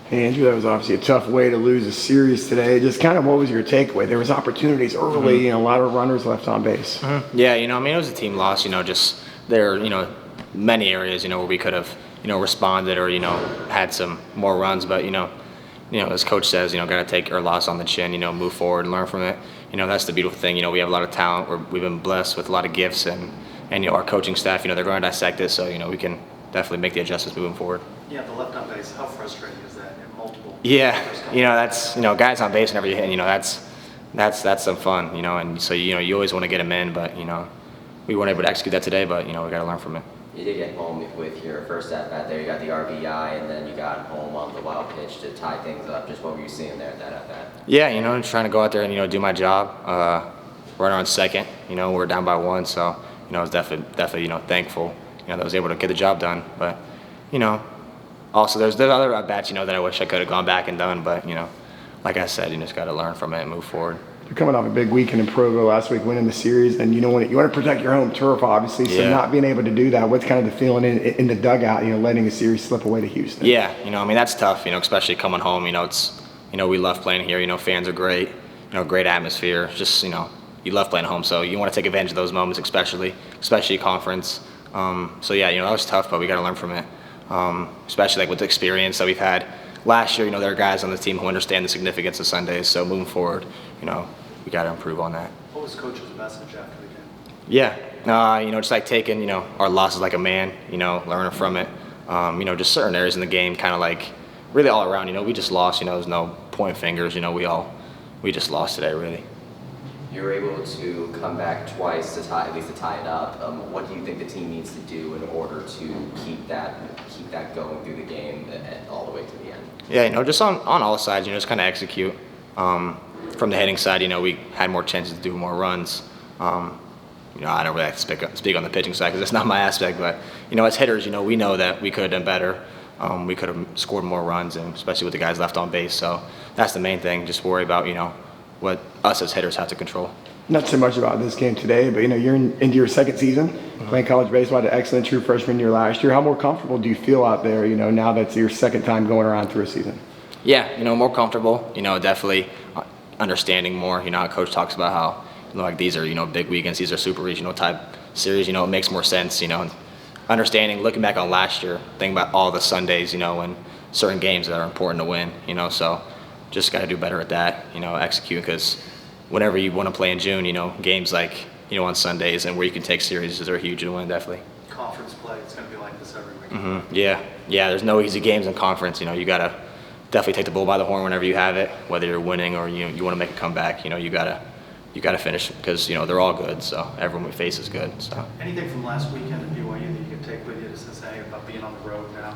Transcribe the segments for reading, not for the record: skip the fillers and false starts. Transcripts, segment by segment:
Hey, Andrew, that was obviously a tough way to lose a series today. Just kind of what was your takeaway? There was opportunities early and a lot of runners left on base. Yeah, it was a team loss, just there, many areas, where we could have, responded or, had some more runs. But, as coach says, got to take our loss on the chin, move forward and learn from it. That's the beautiful thing. We have a lot of talent. We've been blessed with a lot of gifts and our coaching staff, they're going to dissect it. So, we can definitely make the adjustments moving forward. Yeah, the left on base, how frustrating is that in multiple? Yeah, that's, guys on base and everything, that's some fun, and so, you always want to get them in, but, we weren't able to execute that today, but, we got to learn from it. You did get home with your first at-bat there. You got the RBI, and then you got home on the wild pitch to tie things up. Just what were you seeing there at that at-bat? Yeah, trying to go out there and, do my job. Runner on second, we're down by 1, so, I was definitely, thankful, that I was able to get the job done. But, also there's other at-bats, that I wish I could have gone back and done. But, like I said, you just got to learn from it and move forward. You're coming off a big weekend in Provo last week, winning the series, and you want to protect your home turf, obviously. So Yeah. not being able to do that, what's kind of the feeling in the dugout? Letting a series slip away to Houston. Yeah, that's tough. Especially coming home. It's we love playing here. Fans are great. Great atmosphere. Just you love playing at home, so you want to take advantage of those moments, especially conference. So yeah, that was tough, but we got to learn from it. Especially like with the experience that we've had last year. There are guys on the team who understand the significance of Sundays. So moving forward, we got to improve on that. What was coach's message after the game? Yeah, just like taking our losses like a man. Learning from it. Just certain areas in the game, kind of like really all around. We just lost. There's no point fingers. We just lost today, really. You were able to come back twice to tie it up. What do you think the team needs to do in order to keep that going through the game and all the way to the end? Yeah, just on all sides, just kind of execute. From the hitting side, we had more chances to do more runs. I don't really have to speak on the pitching side because it's not my aspect. But as hitters, we know that we could have done better. We could have scored more runs, and especially with the guys left on base. So that's the main thing. Just worry about what us as hitters have to control. Not so much about this game today, but you're into your second season playing college baseball. Had an excellent true freshman year last year. How more comfortable do you feel out there? Now that's your second time going around through a season. Yeah, more comfortable. Definitely understanding more. How coach talks about how like these are big weekends. These are super regional type series. It makes more sense. Understanding, looking back on last year, thinking about all the Sundays. And certain games that are important to win. So just got to do better at that. Execute because whenever you want to play in June, games like on Sundays and where you can take series are huge to win. Definitely. Conference play, it's going to be like this every week. Yeah. There's no easy games in conference. You gotta definitely take the bull by the horn whenever you have it, whether you're winning or you want to make a comeback. You gotta finish because they're all good. So everyone we face is good. So Anything from last weekend at BYU that you could take with you to Cincinnati about being on the road now?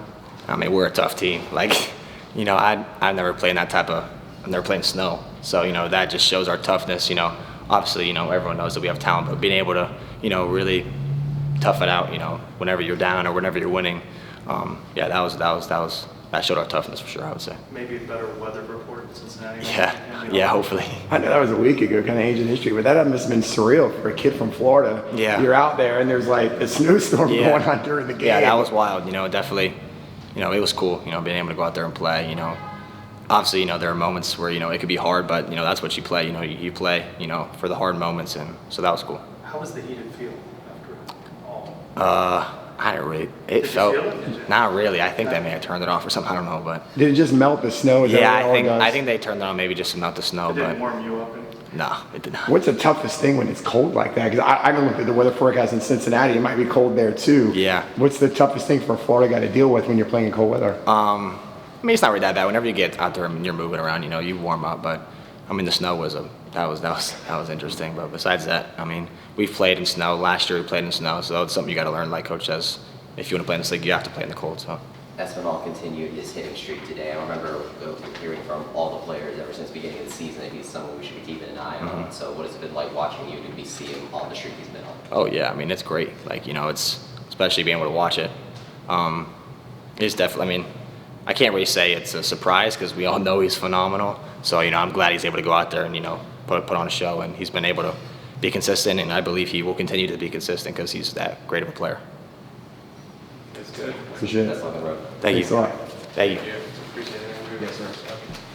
I mean, we're a tough team. I've never played in that type of. I've never played in snow, so that just shows our toughness. Obviously, everyone knows that we have talent, but being able to, really tough it out, whenever you're down or whenever you're winning, that showed our toughness for sure. I would say. Maybe a better weather report in Cincinnati. Yeah, hopefully. I know that was a week ago, kind of ancient history, but that must have been surreal for a kid from Florida. Yeah. You're out there and there's like a snowstorm going on during the game. Yeah, that was wild. Definitely. It was cool. Being able to go out there and play. Obviously, there are moments where, it could be hard, but, that's what you play. You play, for the hard moments, and so that was cool. How was the heated feel after all? I didn't really. Did you feel it? Not really. I think they may have turned it off or something. I don't know, but. Did it just melt the snow? Is that Yeah, what all it does? I think they turned it on maybe just to melt the snow, It didn't but. warm you up? No, it did not. What's the toughest thing when it's cold like that? Because I don't look at the weather forecast in Cincinnati. It might be cold there too. Yeah. What's the toughest thing for a Florida guy to deal with when you're playing in cold weather? I mean, it's not really that bad. Whenever you get out there and you're moving around, you warm up. But I mean, the snow was interesting. But besides that, I mean, we've played in snow. Last year we played in snow, so it's something you got to learn. Like Coach says, if you want to play in this league, you have to play in the cold. So. Espinal continued his hitting streak today. I remember hearing from all the players ever since the beginning of the season that he's someone we should be keeping an eye on. So what has it been like watching you to be seeing all the streak he's been on? Oh yeah, I mean it's great. It's especially being able to watch it. It's definitely. I mean, I can't really say it's a surprise because we all know he's phenomenal. So I'm glad he's able to go out there and put on a show, and he's been able to be consistent, and I believe he will continue to be consistent because he's that great of a player. It's good. Appreciate it. That's on the road. Thank Thanks you. a lot. Thank you. Yeah. Appreciate it, Andrew. Yes, sir.